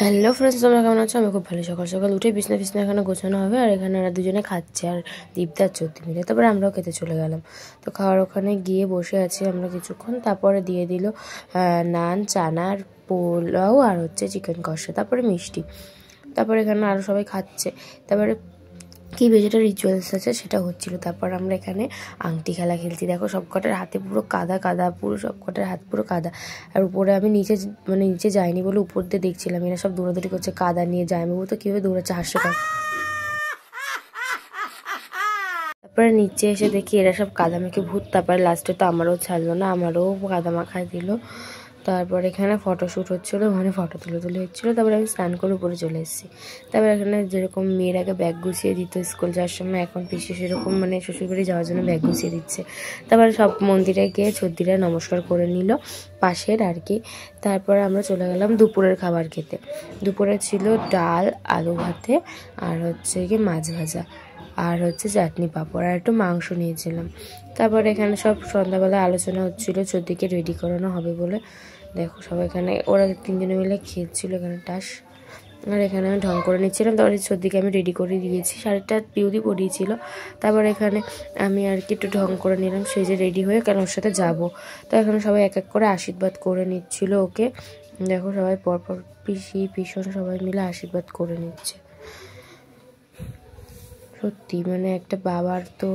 Hello friends, তোমরা কেমন আছো? আমি খুব ভালো। সকাল সকাল উঠে বিছনা এখানে গোছানো হবে, আর এখানে ওরা দুজনে খাচ্ছে, আর দীপদার চোদ্দ মিলে। তারপরে আমরাও খেতে চলে গেলাম। তো খাওয়ার ওখানে গিয়ে বসে আছি আমরা কিছুক্ষণ। তারপরে দিয়ে দিল নান, চানার পোলাও, আর হচ্ছে চিকেন কষা, তারপরে মিষ্টি। তারপরে এখানে আরও সবাই খাচ্ছে। তারপরে কি যেটা রিচুয়ালস আছে সেটা হচ্ছিল। তারপর আমরা এখানে আংটি খেলা খেলছি। দেখো সবকটার হাতে পুরো কাদা কাদা, পুরো সবকটার হাত পুরো কাদা। আর উপরে আমি নিচে যাইনি বলে উপর দিয়ে দেখছিলাম এরা সব দৌড়াদৌড়ি করছে কাদা নিয়ে। জামাইবাবু তো কীভাবে দৌড়াচ্ছে, হাস্যকর। তারপরে নিচে এসে দেখি এরা সব কাদা মেখে ভূত। তারপরে লাস্টে তো আমারও ছাড়লো না, আমারও কাদা মাখায় দিল। তারপর এখানে ফটোশ্যুট হচ্ছিলো, ওখানে ফটো তুলে হচ্ছিলো। তারপরে আমি স্নান করে উপরে চলে এসেছি। তারপরে এখানে যেরকম মেয়ের আগে ব্যাগ গুছিয়ে দিত স্কুল যাওয়ার সময়, এখন পিসি সেরকম শ্বশুরবাড়ি যাওয়ার জন্য ব্যাগ গুছিয়ে দিচ্ছে। তারপরে সব মন্দিরে গিয়ে চর্দিরা নমস্কার করে নিল পাশের আর কি। তারপরে আমরা চলে গেলাম দুপুরের খাবার খেতে। দুপুরে ছিল ডাল, আলু ভাতে, আর হচ্ছে কি মাছ ভাজা, আর হচ্ছে চাটনি পাঁপড়, আর একটু মাংস নিয়েছিলাম। তারপরে এখানে সব সন্ধ্যাবেলা আলোচনা হচ্ছিলো চর্দিকে রেডি করানো হবে বলে। দেখো সব এখানে ওরা তিনজনে মিলে খেলছিল এখানে টাস। আর এখানে আমি ঢং করে নিচ্ছিলাম। তারপরে চর্দিকে আমি রেডি করে দিয়েছি, শাড়িটা পিউদি পরিয়েছিল। তারপর এখানে আমি আর কি একটু ঢং করে নিলাম সেই যে রেডি হয়ে, কারণ ওর সাথে যাবো। তো এখানে সবাই এক এক করে আশীর্বাদ করে নিচ্ছিল ওকে। দেখো সবাই পরপর পিসি পিছন সবাই মিলে আশীর্বাদ করে নিচ্ছে। সত্যি একটা বাবার তো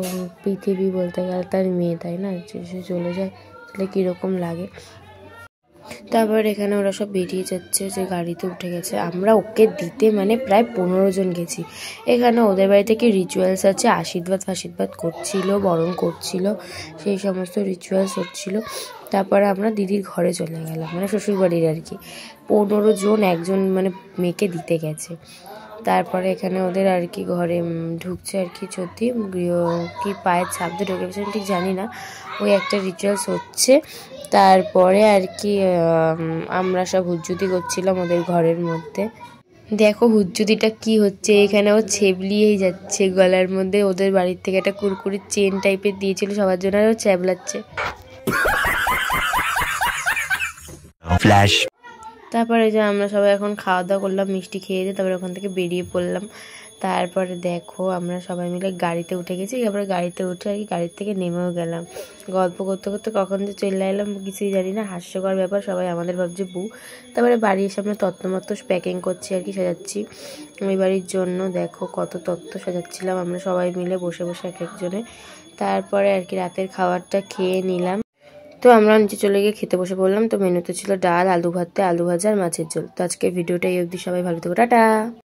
পৃথিবী বলতে গেলে তার মেয়ে, তাই না? সে চলে যায় তাহলে কীরকম লাগে। তারপর এখানে ওরা সব বেরিয়ে যাচ্ছে, যে গাড়িতে উঠে গেছে। আমরা ওকে দিতে প্রায় 15 জন গেছি। এখানে ওদের বাড়িতে কি রিচুয়ালস আছে, আশীর্বাদ করছিল, বরণ করছিল, সেই সমস্ত রিচুয়ালস হচ্ছিল। তারপরে আমরা দিদির ঘরে চলে গেলাম, শ্বশুরবাড়ির আর কি। 15 জন একজন মেয়েকে দিতে গেছে। তারপরে এখানে ওদের আর কি ঘরে ঢুকছে আর কি সত্যি কি পায়ের ছাপ দিয়ে ঢুকে গেছে ঠিক জানি না, ওই একটা রিচুয়ালস হচ্ছে। তারপরে আর কি আমরা সব হুজ্জুতি করছিলাম ওদের ঘরের মধ্যে। দেখো হুজ্জুতিটা কি হচ্ছে, এখানে ও ছেবলিয়েই যাচ্ছে গলার মধ্যে। ওদের বাড়ির থেকে একটা কুরকুরির চেন টাইপের দিয়েছিল সবার জন্য, আর ও চ্যাবলাচ্ছে। ফ্ল্যাশ। তারপরে যে আমরা সবাই এখন খাওয়া দাওয়া করলাম, মিষ্টি খেয়ে দিয়ে তারপরে ওখান থেকে বেরিয়ে পড়লাম। তারপরে দেখো আমরা সবাই মিলে গাড়িতে উঠে গেছি। তারপরে গাড়িতে উঠে আর কি গাড়ির থেকে নেমেও গেলাম। গল্প করতে করতে কখন যে চলে এলাম কিছুই জানি না, হাস্যকর ব্যাপার। সবাই আমাদের ভাবছে বউ। তারপরে বাড়ির সামনে তত্ত্বমত্ত প্যাকিং করছি আর কি, সাজাচ্ছি ওই বাড়ির জন্য। দেখো কত তত্ত্ব সাজাচ্ছিলাম আমরা সবাই মিলে বসে বসে এক একজনে। তারপরে আর কি রাতের খাবারটা খেয়ে নিলাম। তো আমরা নিচে চলে গিয়ে খেতে বসে পড়লাম। তো মেনুতে ছিল ডাল, আলু ভাতে, আলু ভাজা আর মাছের ঝোল। তো আজকে ভিডিওটা এই অবধি। সবাই ভালো থেকো, টাটা।